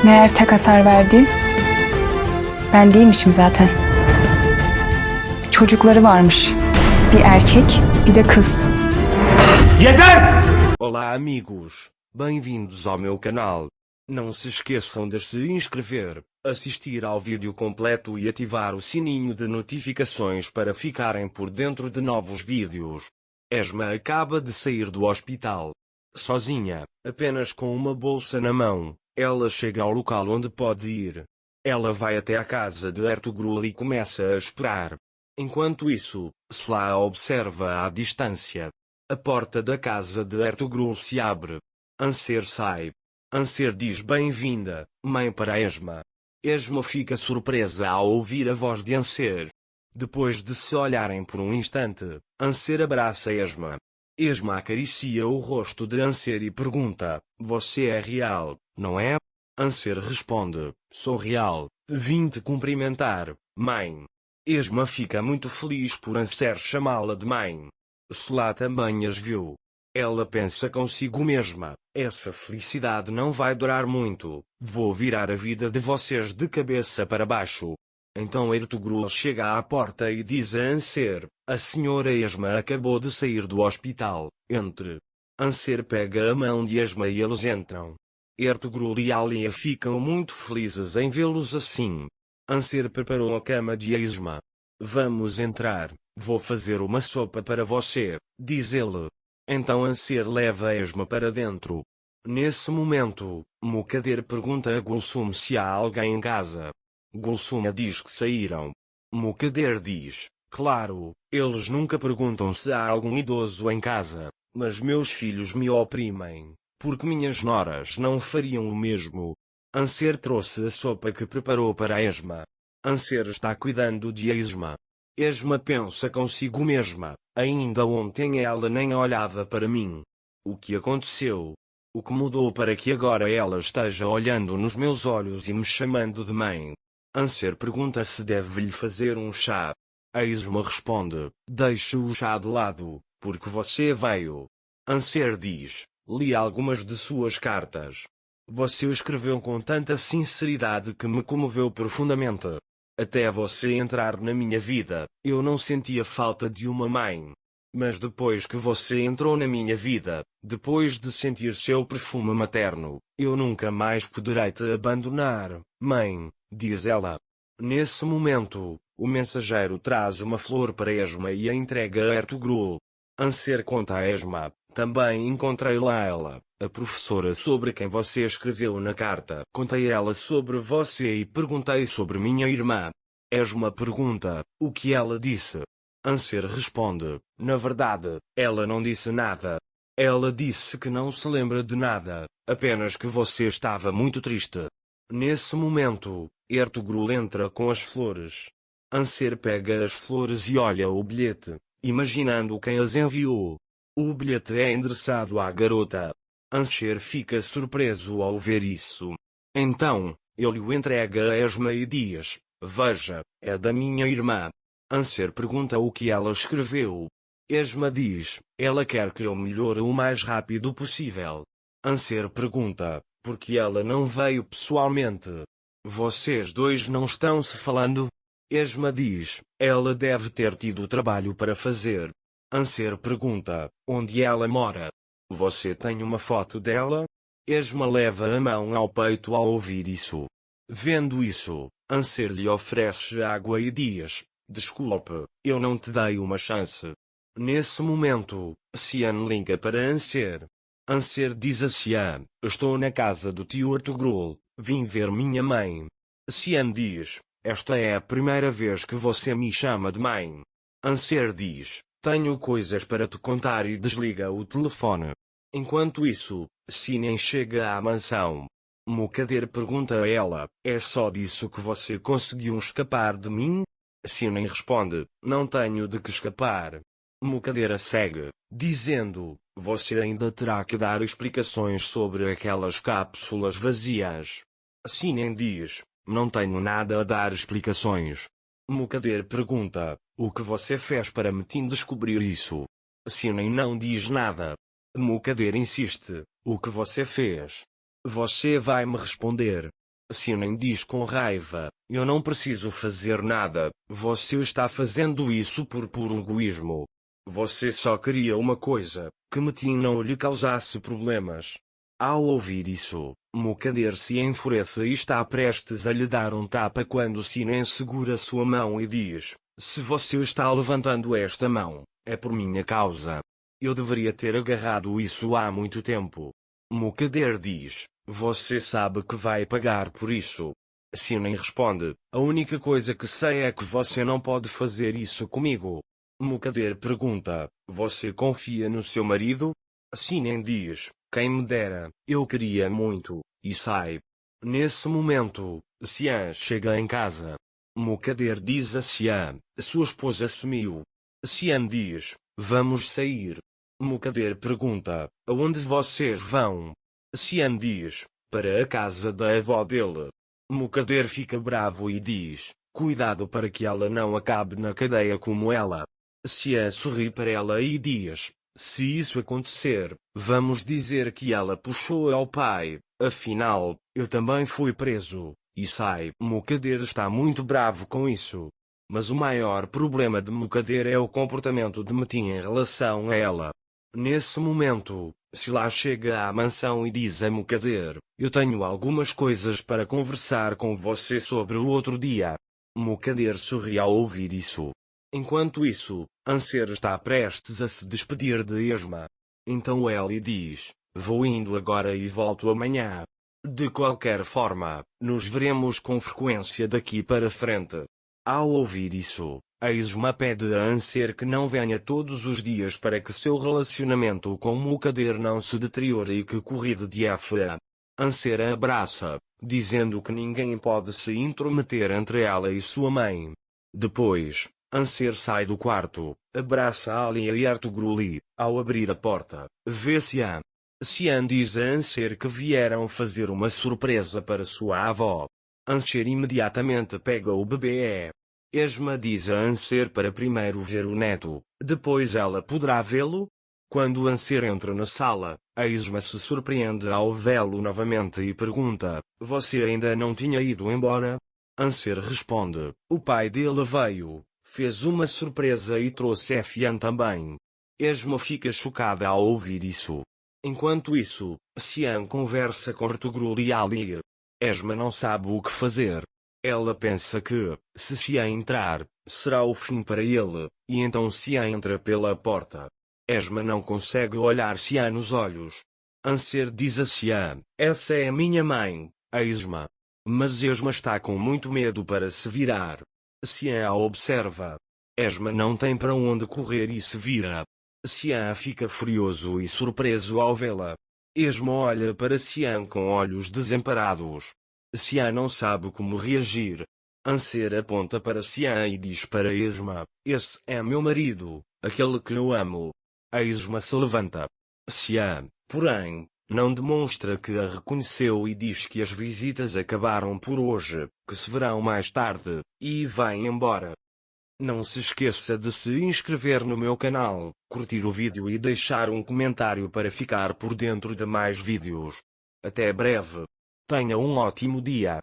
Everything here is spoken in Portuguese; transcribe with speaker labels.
Speaker 1: Meğer tek hasar verdi, ben değilmişim zaten. Çocukları varmış. Bir erkek, bir de kız.
Speaker 2: Yeter! Olá amigos, bem-vindos ao meu canal. Não se esqueçam de se inscrever, assistir ao vídeo completo e ativar o sininho de notificações para ficarem por dentro de novos vídeos. Esma acaba de sair do hospital. Sozinha, apenas com uma bolsa na mão, ela chega ao local onde pode ir. Ela vai até a casa de Ertugrul e começa a esperar. Enquanto isso, Sla a observa à distância. A porta da casa de Ertugrul se abre. Anser sai. Anser diz bem-vinda, mãe, para Esma. Esma fica surpresa ao ouvir a voz de Anser. Depois de se olharem por um instante, Anser abraça Esma. Esma acaricia o rosto de Anser e pergunta: "Você é real, não é?" Anser responde: "Sou real, vim te cumprimentar, mãe." Esma fica muito feliz por Anser chamá-la de mãe. Sla também as viu. Ela pensa consigo mesma: essa felicidade não vai durar muito, vou virar a vida de vocês de cabeça para baixo. Então Ertugrul chega à porta e diz a Anser: "A senhora Esma acabou de sair do hospital, entre." Anser pega a mão de Esma e eles entram. Ertugrul e Alia ficam muito felizes em vê-los assim. Anser preparou a cama de Esma. "Vamos entrar, vou fazer uma sopa para você", diz ele. Então Anser leva a Esma para dentro. Nesse momento, Mukader pergunta a Gulsum se há alguém em casa. Gulsum diz que saíram. Mukader diz: "Claro, eles nunca perguntam se há algum idoso em casa, mas meus filhos me oprimem, porque minhas noras não fariam o mesmo." Anser trouxe a sopa que preparou para Esma. Anser está cuidando de Esma. Esma pensa consigo mesma: ainda ontem ela nem olhava para mim. O que aconteceu? O que mudou para que agora ela esteja olhando nos meus olhos e me chamando de mãe? Anser pergunta se deve-lhe fazer um chá. Esma responde: "Deixe o chá de lado, porque você veio." Anser diz: "Li algumas de suas cartas. Você escreveu com tanta sinceridade que me comoveu profundamente. Até você entrar na minha vida, eu não sentia falta de uma mãe. Mas depois que você entrou na minha vida, depois de sentir seu perfume materno, eu nunca mais poderei te abandonar, mãe", diz ela. Nesse momento, o mensageiro traz uma flor para Esma e a entrega a Ertugrul. Anser conta a Esma: "Também encontrei Laila, a professora sobre quem você escreveu na carta. Contei ela sobre você e perguntei sobre minha irmã." Esma pergunta: "O que ela disse?" Anser responde: "Na verdade, ela não disse nada. Ela disse que não se lembra de nada, apenas que você estava muito triste." Nesse momento, Ertugrul entra com as flores. Anser pega as flores e olha o bilhete, imaginando quem as enviou. O bilhete é endereçado à garota. Anser fica surpreso ao ver isso. Então, ele o entrega a Esma e diz: "Veja, é da minha irmã." Anser pergunta o que ela escreveu. Esma diz: "Ela quer que eu melhore o mais rápido possível." Anser pergunta: "Por que ela não veio pessoalmente? Vocês dois não estão se falando?" Esma diz: "Ela deve ter tido trabalho para fazer." Anser pergunta: "Onde ela mora? Você tem uma foto dela?" Esma leva a mão ao peito ao ouvir isso. Vendo isso, Anser lhe oferece água e diz: "Desculpe, eu não te dei uma chance." Nesse momento, Cian liga para Anser. Anser diz a Cian: "Estou na casa do tio Ertugrul, vim ver minha mãe." Cian diz: "Esta é a primeira vez que você me chama de mãe." Anser diz: "Tenho coisas para te contar", e desliga o telefone. Enquanto isso, Sinen chega à mansão. Mukader pergunta a ela: "É só disso que você conseguiu escapar de mim?" Sinen responde: "Não tenho de que escapar." Mukader a segue, dizendo: "Você ainda terá que dar explicações sobre aquelas cápsulas vazias." Sinen diz: "Não tenho nada a dar explicações." Mukader pergunta: "O que você fez para me descobrir isso?" Sinen não diz nada. Mukader insiste: "O que você fez? Você vai me responder." Xian diz com raiva, eu não preciso fazer nada, você está fazendo isso por puro egoísmo. Você só queria uma coisa, que Metin não lhe causasse problemas. Ao ouvir isso, Mukadder se enfurece e está prestes a lhe dar um tapa quando Xian segura sua mão e diz, se você está levantando esta mão, é por minha causa. Eu deveria ter agarrado isso há muito tempo. Mukadder diz, você sabe que vai pagar por isso. Xian responde, a única coisa que sei é que você não pode fazer isso comigo. Mukadder pergunta, você confia no seu marido? Xian diz, quem me dera, eu queria muito, e sai. Nesse momento, Xian chega em casa. Mukadder diz a Xian, sua esposa sumiu. Xian diz, vamos sair. Mukadder pergunta, aonde vocês vão? Xian diz, para a casa da avó dele. Mukadder fica bravo e diz, cuidado para que ela não acabe na cadeia como ela. Xian sorri para ela e diz, se isso acontecer, vamos dizer que ela puxou ao pai, afinal, eu também fui preso, e sai. Mukadder está muito bravo com isso. Mas o maior problema de Mukadder é o comportamento de Metin em relação a ela. Nesse momento, Sila chega à mansão e diz a Mukadder, eu tenho algumas coisas para conversar com você sobre o outro dia. Mukadder sorri ao ouvir isso. Enquanto isso, Anser está prestes a se despedir de Esma. Então Ellie diz, vou indo agora e volto amanhã. De qualquer forma, nos veremos com frequência daqui para frente. Ao ouvir isso, Esma pede a Anser que não venha todos os dias para que seu relacionamento com Mukadder não se deteriore e que corrida de F.A. Anser a abraça, dizendo que ninguém pode se intrometer entre ela e sua mãe. Depois, Anser sai do quarto, abraça Alia e Ertugrul. Ao abrir a porta, vê Xian. Xian diz a Anser que vieram fazer uma surpresa para sua avó. Anser imediatamente pega o bebê. Esma diz a Anser para primeiro ver o neto, depois ela poderá vê-lo? Quando Anser entra na sala, Esma se surpreende ao vê-lo novamente e pergunta, você ainda não tinha ido embora? Anser responde, o pai dele veio, fez uma surpresa e trouxe Xian também. Esma fica chocada ao ouvir isso. Enquanto isso, Xian conversa com Ertugrul e Ali. Esma não sabe o que fazer. Ela pensa que, se Xian entrar, será o fim para ele, e então Xian entra pela porta. Esma não consegue olhar Xian nos olhos. Anser diz a Xian, essa é minha mãe, a Esma. Mas Esma está com muito medo para se virar. Xian a observa. Esma não tem para onde correr e se vira. Xian fica furioso e surpreso ao vê-la. Esma olha para Xian com olhos desamparados. Xian não sabe como reagir. Anser aponta para Xian e diz para Esma, esse é meu marido, aquele que eu amo. A Esma se levanta. Xian, porém, não demonstra que a reconheceu e diz que as visitas acabaram por hoje, que se verão mais tarde, e vai embora. Não se esqueça de se inscrever no meu canal, curtir o vídeo e deixar um comentário para ficar por dentro de mais vídeos. Até breve. Tenha um ótimo dia.